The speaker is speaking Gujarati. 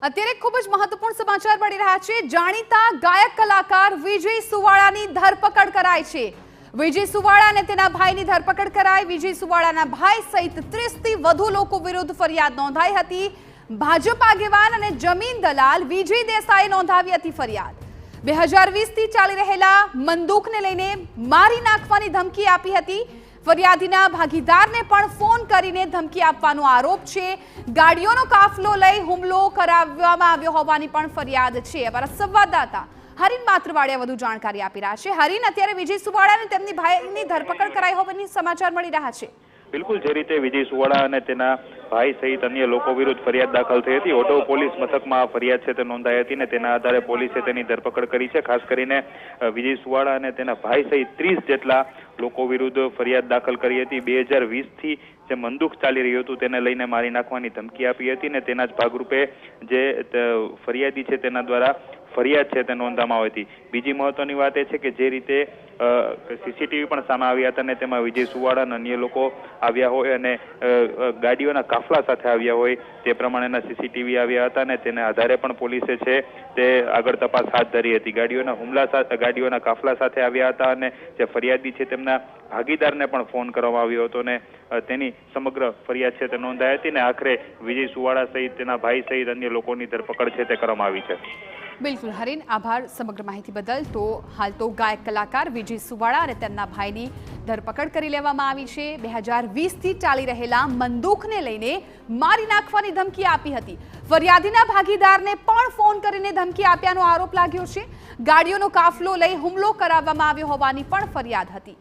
અત્યારે ખૂબ જ મહત્વપૂર્ણ સમાચાર મળી રહ્યા છે। જાણીતા ગાયક કલાકાર વિજય સુવાળાની ધરપકડ કરાઈ છે। વિજય સુવાળા અને તેના ભાઈની ધરપકડ કરાઈ। વિજય સુવાળાના ભાઈ સહિત 30 થી વધુ લોકો વિરુદ્ધ ફરિયાદ નોંધાઈ હતી। ભાજપ આગેવાન અને જમીન દલાલ વિજય દેસાઈએ નોંધાવી હતી ફરિયાદ। 2020 થી ચાલી રહેલા બંદૂકને લઈને મારી નાખવાની ધમકી આપી હતી। ફરિયાદીના ભાગીદારને પણ ફોન કરીને ધમકી આપવાનો આરોપ છે। ગાડીઓનો કાફલો લઈ હુમલો કરાવવામાં આવ્યો હોવાની પણ ફરિયાદ છે। અમારા સંવાદદાતા હરીન માત્રવાડિયા વધુ જાણકારી આપી રહ્યા છે। હરીન, અત્યારે વિજય સુવાળા અને તેમની ભાઈની ધરપકડ કરાઈ હોવાની સમાચાર મળી રહ્યા છે। બિલકુલ, જે રીતે વિજય સુવાળા અને તેના ભાઈ સહિત અન્ય લોકો વિરુદ્ધ ફરિયાદ દાખલ થઈ હતી। ઓઢવ પોલીસ મથકમાં ફરિયાદ છે તે નોંધાઈ હતી ને તેના આધારે પોલીસે તેની ધરપકડ કરી છે। ખાસ કરીને વિજય સુવાળા અને તેના ભાઈ સહિત 30 જેટલા લોકો વિરુદ્ધ ફરિયાદ દાખલ કરી હતી। 2020 થી જે બંદૂક ચાલી રહ્યું હતું તેને લઈને મારી નાખવાની ધમકી આપી હતી ને તેના જ ભાગરૂપે જે ફરિયાદી છે તેના દ્વારા ફરિયાદ છે તે નોંધવામાં આવી હતી। બીજી મહત્વની વાત એ છે કે જે રીતે સીસીટીવી પણ સામે આવ્યા હતા ને તેમાં વિજય સુવાળા અને અન્ય લોકો આવ્યા હોય અને ગાડીઓના કાફલા સાથે આવ્યા હોય તે પ્રમાણેના સીસીટીવી આવ્યા હતા ને તેને આધારે પણ પોલીસે છે તે આગળ તપાસ હાથ ધરી હતી। ગાડીઓના કાફલા સાથે આવ્યા હતા અને જે ફરિયાદી છે તેમના ભાગીદારને પણ ફોન કરવામાં આવ્યો હતો ને તેની સમગ્ર ફરિયાદ છે તે નોંધાઈ હતી ને આખરે વિજય સુવાળા સહિત તેના ભાઈ સહિત અન્ય લોકોની ધરપકડ છે તે કરવામાં આવી છે। બિલકુલ હરીન, આભાર સમગ્ર માહિતી બદલ। તો હાલ તો ગાયક કલાકાર વિજય સુવાળા અને તેમના ભાઈની ધરપકડ કરી લેવામાં આવી છે। 2020 થી ચાલી રહેલા બંદૂકને લઈને મારી નાખવાની ધમકી આપી હતી। ફરિયાદીના ભાગીદારને પણ ફોન કરીને ધમકી આપ્યાનો આરોપ લાગ્યો છે। ગાડીઓનો કાફલો લઈ હુમલો કરાવવામાં આવ્યો હોવાની પણ ફરિયાદ હતી।